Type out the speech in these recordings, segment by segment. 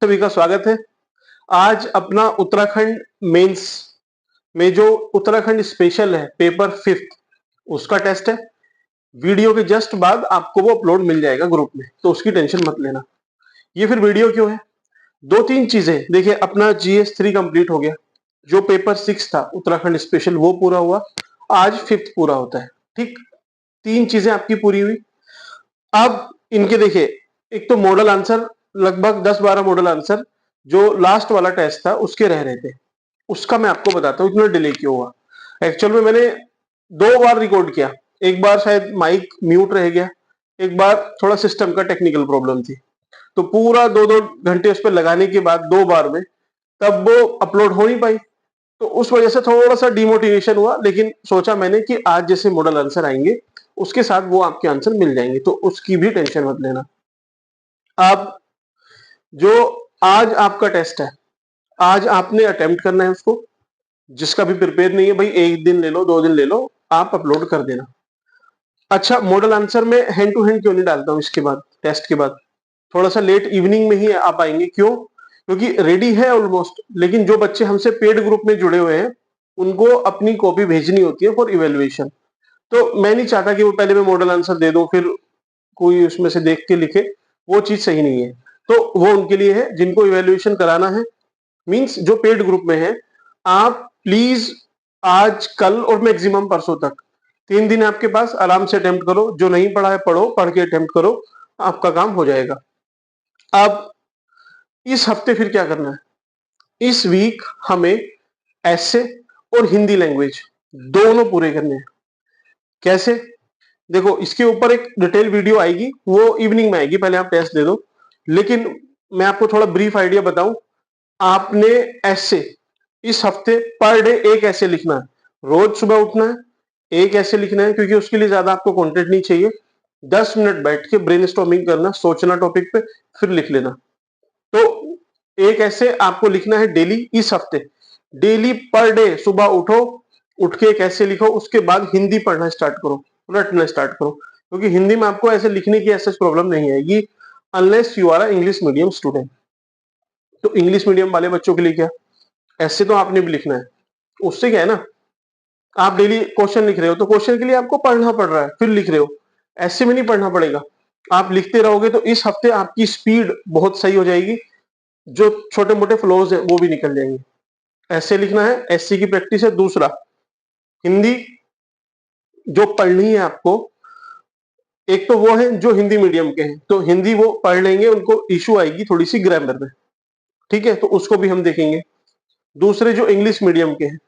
सभी का स्वागत है। आज अपना उत्तराखंड मेंस में जो उत्तराखंड स्पेशल है पेपर फिफ्थ उसका टेस्ट है। वीडियो के जस्ट बाद आपको वो अपलोड मिल जाएगा ग्रुप में, तो उसकी टेंशन मत लेना। ये फिर वीडियो क्यों है? दो तीन चीजें देखिए, अपना GS3 कंप्लीट हो गया, जो पेपर सिक्स था उत्तराखंड स्पेशल वो पूरा हुआ, आज फिफ्थ पूरा होता है। ठीक, तीन चीजें आपकी पूरी हुई। अब इनके देखिए, एक तो मॉडल आंसर लगभग 10-12 मॉडल आंसर जो लास्ट वाला टेस्ट था उसके रह रहे थे, उसका मैं आपको बताता हूँ इतना डिले क्यों हुआ। एक्चुअल में मैंने दो बार रिकॉर्ड किया, एक बार शायद माइक म्यूट रह गया, एक बार थोड़ा सिस्टम का टेक्निकल प्रॉब्लम थी, तो पूरा 2-2 घंटे उस पर लगाने के बाद दो बार में तब वो अपलोड हो नहीं पाई। तो उस वजह से थोड़ा सा डिमोटिवेशन हुआ, लेकिन सोचा मैंने कि आज जैसे मॉडल आंसर आएंगे उसके साथ वो आपके आंसर मिल जाएंगे, तो उसकी भी टेंशन मत लेना। आप जो आज आपका टेस्ट है, आज आपने अटेम्प्ट करना है उसको। जिसका भी प्रिपेयर नहीं है भाई, एक दिन ले लो, दो दिन ले लो, आप अपलोड कर देना। अच्छा, मॉडल आंसर में हैंड टू हैंड क्यों नहीं डालता हूँ इसके बाद, टेस्ट के बाद थोड़ा सा लेट इवनिंग में ही आ पाएंगे, क्यों? क्योंकि रेडी है ऑलमोस्ट, लेकिन जो बच्चे हमसे पेड ग्रुप में जुड़े हुए हैं उनको अपनी कॉपी भेजनी होती है फॉर इवेल्युएशन। तो मैं नहीं चाहता कि वो पहले मैं मॉडल आंसर दे दूं फिर कोई उसमें से देख के लिखे, वो चीज सही नहीं है। तो वो उनके लिए है जिनको इवेल्युएशन कराना है, मींस जो पेड ग्रुप में है। आप प्लीज आज कल और मैक्सिमम परसों तक 3 दिन आपके पास, आराम से अटेम्प्ट करो। जो नहीं पढ़ा है पढ़ो, पढ़ के अटेम्प्ट करो, आपका काम हो जाएगा। अब इस हफ्ते फिर क्या करना है? इस वीक हमें ऐसे और हिंदी लैंग्वेज दोनों पूरे करने हैं। कैसे? देखो, इसके ऊपर एक डिटेल वीडियो आएगी, वो इवनिंग में आएगी, पहले आप टेस्ट दे दो। लेकिन मैं आपको थोड़ा ब्रीफ आइडिया बताऊं, आपने ऐसे इस हफ्ते पर डे एक ऐसे लिखना है। रोज सुबह उठना है, एक ऐसे लिखना है, क्योंकि उसके लिए ज्यादा आपको कंटेंट नहीं चाहिए। 10 मिनट बैठ के ब्रेनस्टॉर्मिंग करना, सोचना टॉपिक पे, फिर लिख लेना। तो एक ऐसे आपको लिखना है डेली इस हफ्ते। डेली पर डे सुबह उठो, उठ के एक ऐसे लिखो, उसके बाद हिंदी पढ़ना स्टार्ट करो, रटना स्टार्ट करो, क्योंकि हिंदी में आपको ऐसे लिखने की ऐसे प्रॉब्लम नहीं आएगी unless you are English medium student. तो इंग्लिश मीडियम वाले बच्चों के लिए क्या, ऐसे तो आपने भी लिखना है। उससे क्या है ना, आप डेली क्वेश्चन लिख रहे हो तो क्वेश्चन के लिए आपको पढ़ना पड़ रहा है, फिर लिख रहे हो। ऐसे में नहीं पढ़ना पड़ेगा, आप लिखते रहोगे तो इस हफ्ते आपकी स्पीड बहुत सही हो जाएगी, जो छोटे मोटे फ्लोज हैं वो भी निकल जाएंगे। ऐसे लिखना है, एससी की प्रैक्टिस है। दूसरा, हिंदी जो पढ़नी है आपको, एक तो वो है जो हिंदी मीडियम के हैं, तो हिंदी वो पढ़ लेंगे, उनको इशू आएगी थोड़ी सी ग्रामर में, ठीक है, तो उसको भी हम देखेंगे। दूसरे जो इंग्लिश मीडियम के हैं,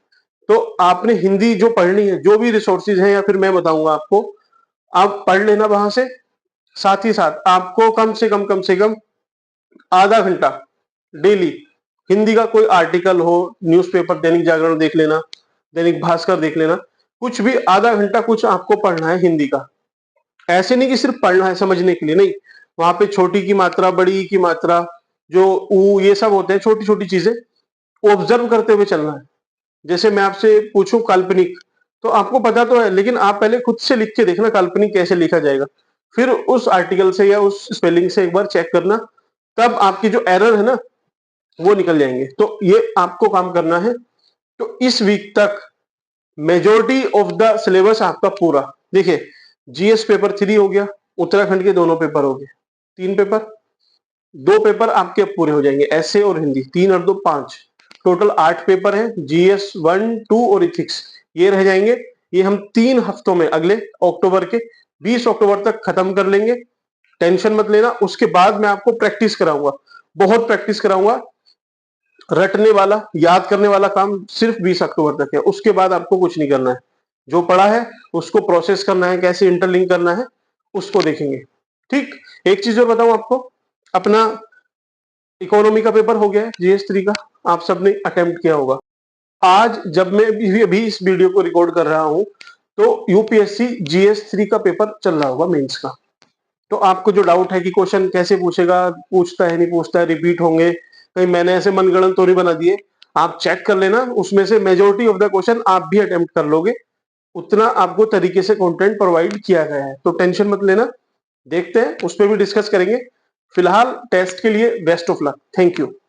तो आपने हिंदी जो पढ़नी है, जो भी रिसोर्सेज हैं या फिर मैं बताऊंगा आपको, आप पढ़ लेना वहां से। साथ ही साथ आपको कम से कम आधा घंटा डेली हिंदी का कोई आर्टिकल हो, न्यूज़पेपर दैनिक जागरण देख लेना, दैनिक भास्कर देख लेना, कुछ भी आधा घंटा कुछ आपको पढ़ना है हिंदी का। ऐसे नहीं कि सिर्फ पढ़ना है समझने के लिए, नहीं। वहां पे छोटी की मात्रा, बड़ी की मात्रा, जो ऊ ये सब होते हैं, छोटी छोटी चीजें ऑब्जर्व करते हुए चलना है। जैसे मैं आपसे पूछूं काल्पनिक, तो आपको पता तो है, लेकिन आप पहले खुद से लिख के देखना काल्पनिक कैसे लिखा जाएगा, फिर उस आर्टिकल से या उस स्पेलिंग से एक बार चेक करना, तब आपकी जो एरर है ना वो निकल जाएंगे। तो ये आपको काम करना है। तो इस वीक तक मेजोरिटी ऑफ द सिलेबस आपका पूरा, देखिए, जीएस पेपर 3 हो गया, उत्तराखंड के दोनों पेपर हो गए, 3 पेपर, 2 पेपर आपके पूरे हो जाएंगे, ऐसे और हिंदी, 3 और 2 5, टोटल 8 पेपर हैं। जीएस 1, 2 और इथिक्स ये रह जाएंगे। ये हम 3 हफ्तों में, अगले अक्टूबर के 20 अक्टूबर तक खत्म कर लेंगे। टेंशन मत लेना। उसके बाद मैं आपको प्रैक्टिस कराऊंगा, बहुत प्रैक्टिस कराऊंगा। रटने वाला, याद करने वाला काम सिर्फ 20 अक्टूबर तक है, उसके बाद आपको कुछ नहीं करना है। जो पढ़ा है उसको प्रोसेस करना है, कैसे इंटरलिंक करना है उसको देखेंगे। ठीक, एक चीज और बताऊं आपको, अपना इकोनॉमी का पेपर हो गया है, GS3 का, आप सबने अटेम्प्ट किया होगा। आज जब मैं अभी इस वीडियो को रिकॉर्ड कर रहा हूं, तो यूपीएससी GS3 का पेपर चल रहा होगा, मेंस का। तो आपको जो डाउट है कि क्वेश्चन कैसे पूछेगा, पूछता है नहीं पूछता है, रिपीट होंगे, कहीं मैंने ऐसे मनगढ़ंत तो नहीं बना दिए, आप चेक कर लेना। उसमें से मेजोरिटी ऑफ द क्वेश्चन आप भी अटेम्प्ट कर लोगे, उतना आपको तरीके से कंटेंट प्रोवाइड किया गया है, तो टेंशन मत लेना। देखते हैं, उस पर भी डिस्कस करेंगे। फिलहाल टेस्ट के लिए best of luck. Thank you.